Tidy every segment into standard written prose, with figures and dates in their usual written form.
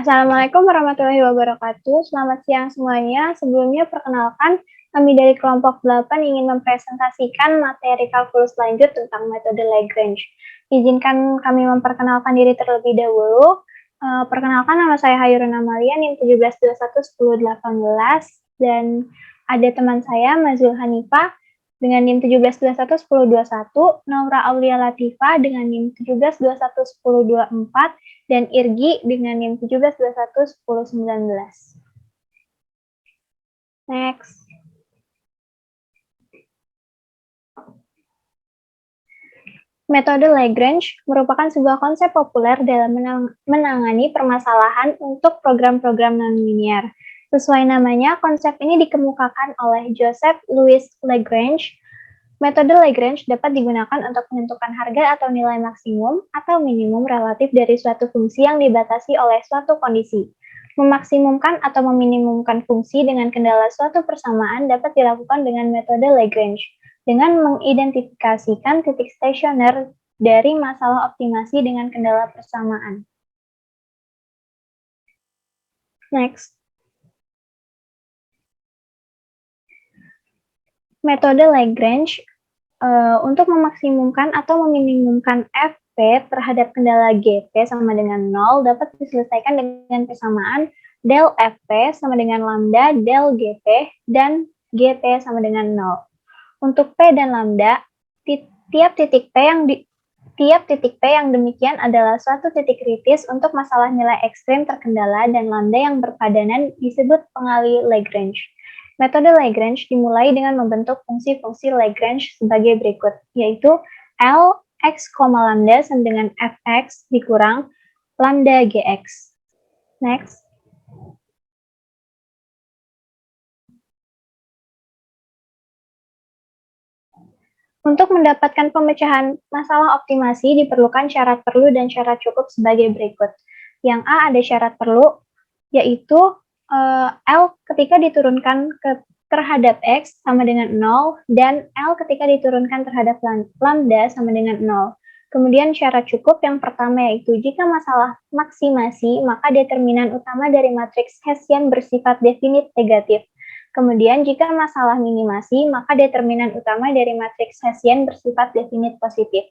Assalamualaikum warahmatullahi wabarakatuh. Selamat siang semuanya. Sebelumnya perkenalkan, kami dari kelompok 8 ingin mempresentasikan materi kalkulus lanjut tentang metode Lagrange. Izinkan kami memperkenalkan diri terlebih dahulu. Perkenalkan, nama saya Hayurun Amalia, NIM 17211018, dan ada teman saya, Mazul Hanifah, dengan NIM 17211021, Naura Aulia Latifa dengan NIM 17211024, dan Irgi dengan NIM 17211019. Next. Metode Lagrange merupakan sebuah konsep populer dalam menangani permasalahan untuk program-program nonlinear. Sesuai namanya, konsep ini dikemukakan oleh Joseph Louis Lagrange. Metode Lagrange dapat digunakan untuk menentukan harga atau nilai maksimum atau minimum relatif dari suatu fungsi yang dibatasi oleh suatu kondisi. Memaksimumkan atau meminimumkan fungsi dengan kendala suatu persamaan dapat dilakukan dengan metode Lagrange, dengan mengidentifikasikan titik stasioner dari masalah optimasi dengan kendala persamaan. Next. Metode Lagrange untuk memaksimumkan atau meminimumkan Fp terhadap kendala Gp sama dengan 0 dapat diselesaikan dengan persamaan del Fp sama dengan lambda del Gp dan Gp sama dengan 0. Untuk P dan lambda, tiap titik P yang demikian adalah suatu titik kritis untuk masalah nilai ekstrim terkendala dan lambda yang berpadanan disebut pengali Lagrange. Metode Lagrange dimulai dengan membentuk fungsi-fungsi Lagrange sebagai berikut, yaitu L x, lambda sama dengan fx dikurang lambda gx. Next. Untuk mendapatkan pemecahan masalah optimasi diperlukan syarat perlu dan syarat cukup sebagai berikut. Yang A ada syarat perlu, yaitu L ketika diturunkan terhadap X sama dengan 0, dan L ketika diturunkan terhadap lambda sama dengan 0. Kemudian syarat cukup yang pertama yaitu jika masalah maksimasi, maka determinan utama dari matriks Hessian bersifat definit negatif. Kemudian jika masalah minimasi, maka determinan utama dari matriks Hessian bersifat definit positif.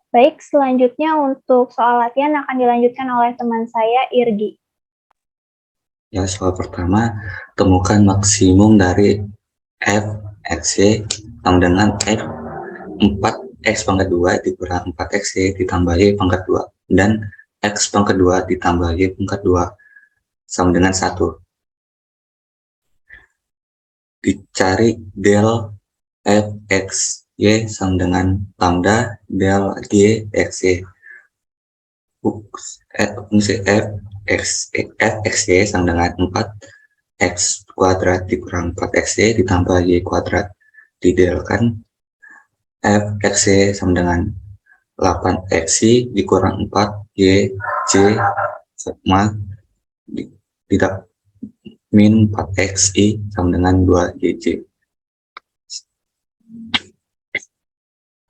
Baik, selanjutnya untuk soal latihan akan dilanjutkan oleh teman saya, Irgi. Ya, soal pertama, temukan maksimum dari f xy sama dengan f 4x pangkat 2 dikurang 4xy ditambah y pangkat 2 dan x pangkat 2 ditambah y pangkat 2 sama dengan 1. Dicari del f x y sama dengan lambda del g x y. Fungsi f x y sama dengan 4x kuadrat dikurang 4xy ditambah y kuadrat didelkan f xy sama dengan 8xy dikurang 4y j sama tidak min 4xy sama dengan 2yj.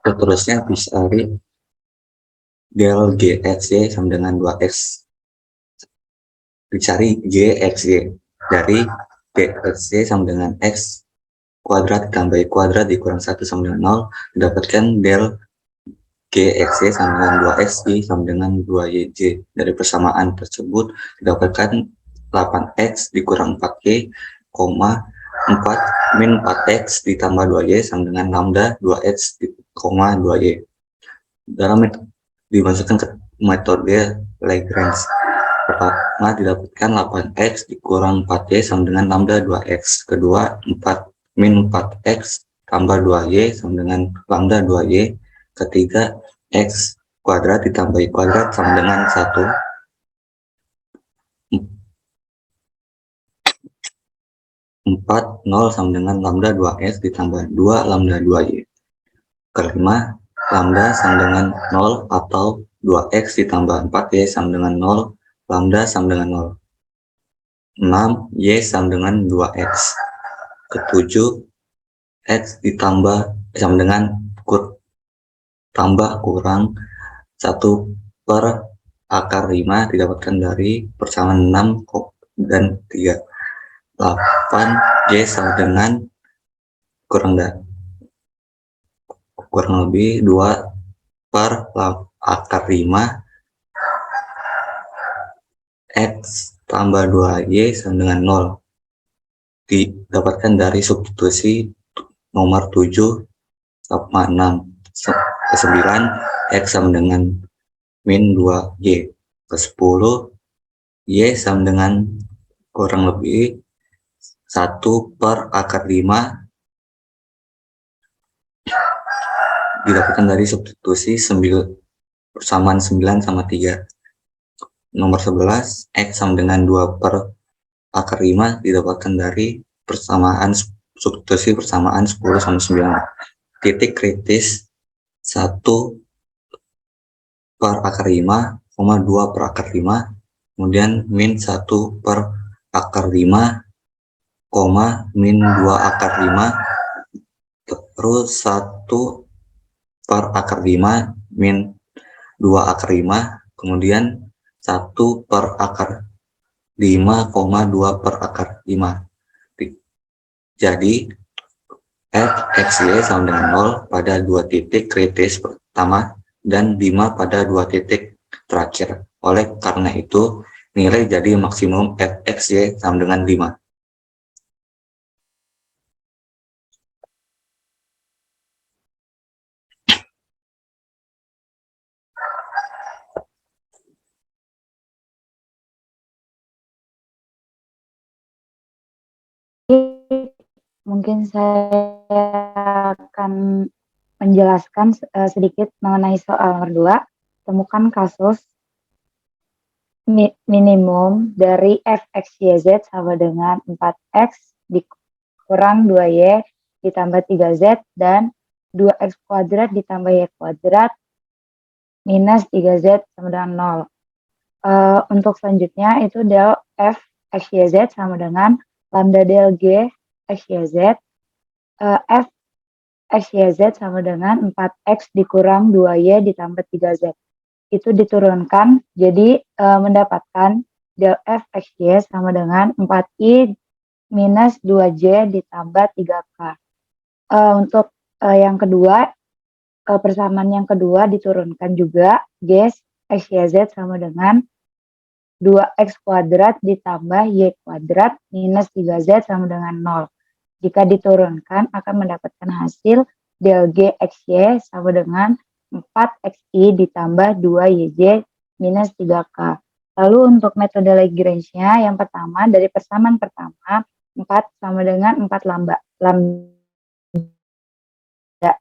Seterusnya dicari del gxy sama dengan 2x. Dicari gxy dari gxy sama dengan x kuadrat ditambah y kuadrat dikurang 1 sama dengan 0, didapatkan del gxy sama dengan 2xy sama dengan 2yj. Dari persamaan tersebut didapatkan 8x dikurang 4y, 4 min 4x ditambah 2y sama dengan lambda 2x, 2y. Dalam dimasukkan ke metode Lagrange. Pertama didapatkan 8x dikurang 4y sama dengan lambda 2x. Kedua 4 min 4x tambah 2y sama dengan lambda 2y. Ketiga x kuadrat ditambah y kuadrat sama dengan 1. 4, 0 sama dengan lambda 2x ditambah 2 lambda 2y. Kelima, lambda sama dengan 0 atau 2x ditambah 4y sama dengan 0, lambda sama dengan 0. 6, y sama dengan 2x. Ketujuh, x ditambah sama dengan tambah kurang 1 per akar 5 didapatkan dari persamaan 6 dan 3. 8 Y sama dengan kurang lebih 2 per akar 5 X tambah 2Y sama dengan 0. Didapatkan dari substitusi nomor 7 sama 6. Ke 9 X sama dengan min 2Y. Ke 10 Y sama dengan kurang lebih 1 per akar 5 didapatkan dari substitusi persamaan 9 sama 3. Nomor 11 X sama dengan 2 per akar 5 didapatkan dari substitusi persamaan 10 sama 9. Titik kritis 1 per akar 5, 2 per akar 5, kemudian min 1 per akar 5, min 2 akar 5, terus 1 per akar 5, min 2 akar 5, kemudian 1 per akar 5, 2 per akar 5. Jadi X/Y sama dengan 0 pada 2 titik kritis pertama dan 5 pada 2 titik terakhir. Oleh karena itu, nilai jadi maksimum F/X/Y sama dengan 5. Mungkin saya akan menjelaskan sedikit mengenai soal nomor 2. Temukan kasus minimum dari f(x,y,z) sama dengan 4x dikurang 2y ditambah 3z dan 2x kuadrat ditambah y kuadrat minus 3z sama dengan 0. Untuk selanjutnya itu del f x, y, z sama dengan lambda del g x, y, z. F x, y, z sama dengan 4x dikurang 2y ditambah 3z. Itu diturunkan, jadi mendapatkan del f x, y sama dengan 4i minus 2j ditambah 3k. Untuk yang kedua, persamaan yang kedua diturunkan juga, g x, y, z sama dengan 2x kuadrat ditambah y kuadrat minus 3z sama dengan 0. Jika diturunkan akan mendapatkan hasil del g xy sama dengan 4xi ditambah 2yj minus 3k. Lalu untuk metode Lagrange-nya, yang pertama dari persamaan pertama 4 sama dengan 4 lambda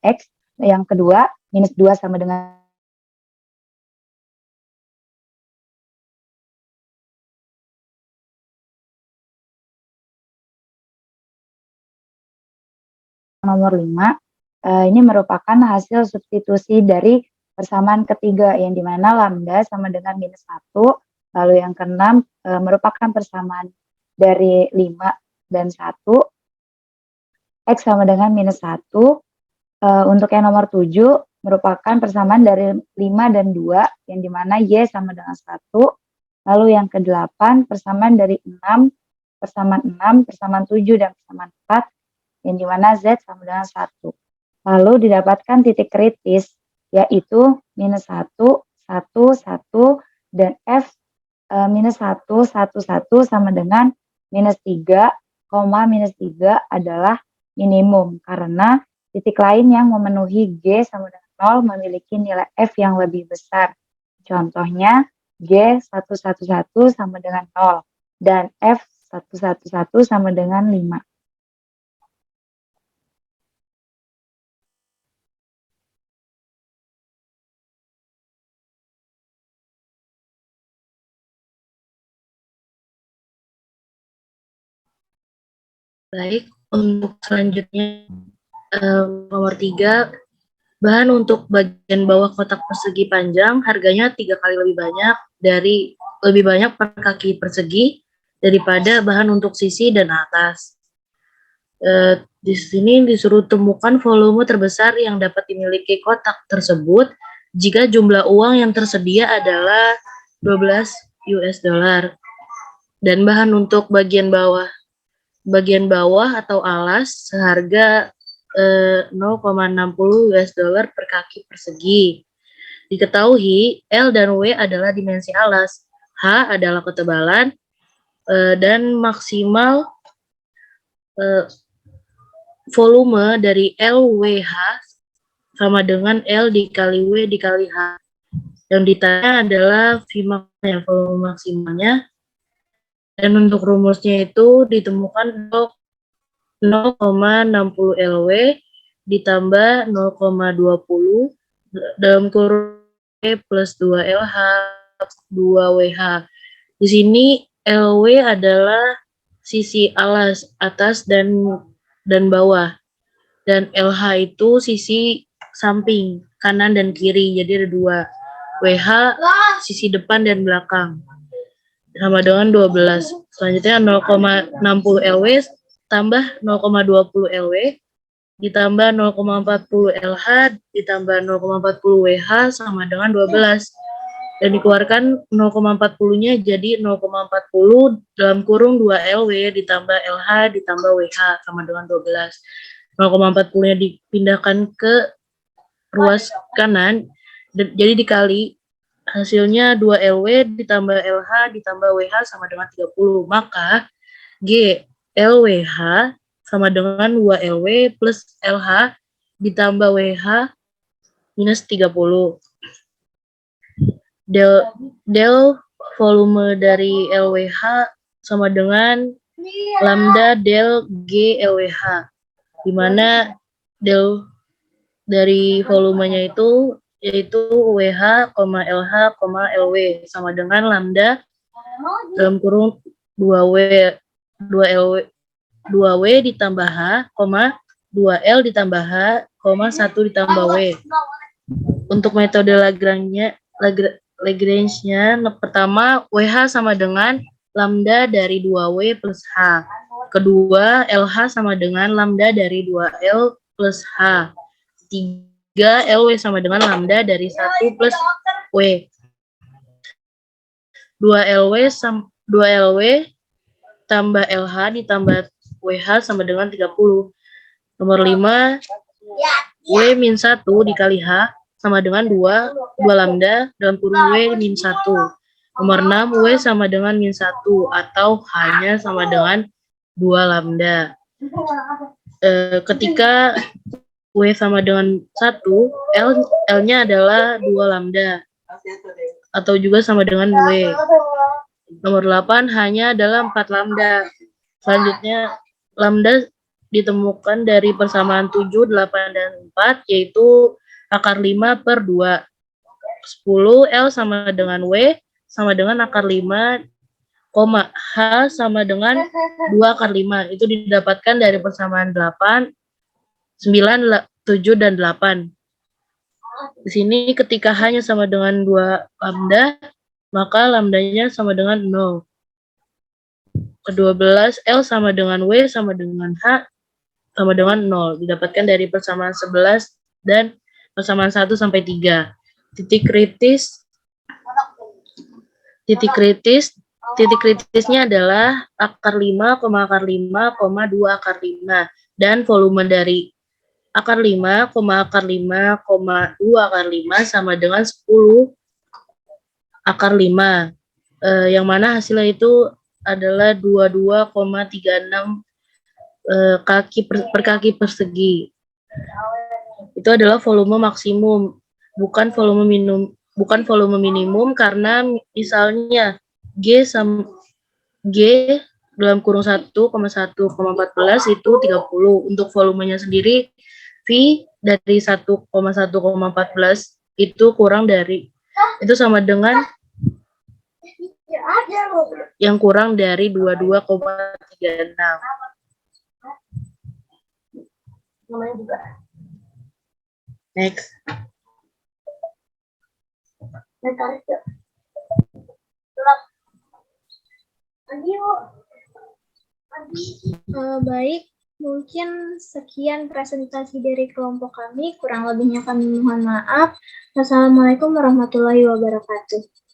x, yang kedua minus 2 sama dengan nomor 5, ini merupakan hasil substitusi dari persamaan ketiga, yang dimana lambda sama dengan minus 1, lalu yang keenam merupakan persamaan dari 5 dan 1, X sama dengan minus 1, untuk yang nomor 7 merupakan persamaan dari 5 dan 2, yang dimana Y sama dengan 1, lalu yang ke-8 persamaan dari 6, persamaan 7, dan persamaan 4, yang dimana Z sama dengan 1. Lalu didapatkan titik kritis, yaitu minus 1, 1, 1, dan F minus 1, 1, 1 sama dengan minus 3, minus 3 adalah minimum, karena titik lain yang memenuhi G sama dengan 0 memiliki nilai F yang lebih besar. Contohnya, G 111 sama dengan 0, dan F 111 sama dengan 5. Baik, untuk selanjutnya nomor 3, bahan untuk bagian bawah kotak persegi panjang harganya 3 kali lebih banyak per kaki persegi daripada bahan untuk sisi dan atas. Di sini disuruh temukan volume terbesar yang dapat dimiliki kotak tersebut jika jumlah uang yang tersedia adalah 12 US dollar. Dan bahan untuk bagian bawah atau alas seharga 0,60 US dollar per kaki persegi. Diketahui L dan W adalah dimensi alas, H adalah ketebalan, dan maksimal volume dari LWH sama dengan L dikali W dikali H. Yang ditanya adalah Vmax-nya, volume maksimalnya. Dan untuk rumusnya itu ditemukan 0,60 LW ditambah 0,20 dalam kurung W plus 2 LH 2 WH. Di sini LW adalah sisi alas atas dan bawah, dan LH itu sisi samping kanan dan kiri, jadi ada 2. WH sisi depan dan belakang, sama dengan 12. Selanjutnya 0,60 LW tambah 0,20 LW ditambah 0,40 LH ditambah 0,40 WH sama dengan 12. Dan dikeluarkan 0,40-nya jadi 0,40 dalam kurung 2 LW ditambah LH ditambah WH sama dengan 12. 0,40-nya dipindahkan ke ruas kanan, jadi dikali, hasilnya 2 LW ditambah LH ditambah WH sama dengan 30. Maka G LWH sama dengan 2 LW plus LH ditambah WH minus 30. Del volume dari LWH sama dengan lambda del G LWH, di mana del dari volumenya itu yaitu WH, LH, LW sama dengan lambda dalam kurung 2W 2LW 2W ditambah H, 2L ditambah H, 1 ditambah W. Untuk metode Lagrange-nya pertama WH sama dengan lambda dari 2W plus H. Kedua, LH sama dengan lambda dari 2L plus H. 3, LW sama dengan lambda dari 1 plus W. 2 LW tambah LH ditambah WH sama dengan 30. Nomor 5, W min 1 dikali H sama dengan 2 lambda dalam kurung W min 1. Nomor 6, W sama dengan min 1 atau H-nya sama dengan 2 lambda. Ketika W sama dengan 1, L-nya adalah 2 lambda atau juga sama dengan W. Nomor 8, H-nya adalah 4 lambda. Selanjutnya, lambda ditemukan dari persamaan 7, 8, dan 4, yaitu akar 5 per 2. 10, L sama dengan W, sama dengan akar 5, H sama dengan 2 akar 5. Itu didapatkan dari persamaan 8, 9, 7, dan 8. Di sini ketika H-nya sama dengan 2 lambda, maka lambdanya sama dengan 0. Ke-12, L sama dengan W sama dengan H sama dengan 0. Didapatkan dari persamaan 11 dan persamaan 1 sampai 3. Titik kritisnya adalah akar 5, akar 5, 2 akar 5. Dan volume dari akar 5, akar 5, 2 akar 5 sama dengan 10 akar 5. Yang mana hasilnya itu adalah 22,36 kaki per kaki persegi. Itu adalah volume maksimum, bukan volume minimum, karena misalnya G dalam kurung 1,1,14 itu 30. Untuk volumenya sendiri V dari 1,1,14 itu sama dengan yang kurang dari 22,36. Next. Baik, Mungkin sekian presentasi dari kelompok kami, kurang lebihnya kami mohon maaf. Wassalamualaikum warahmatullahi wabarakatuh.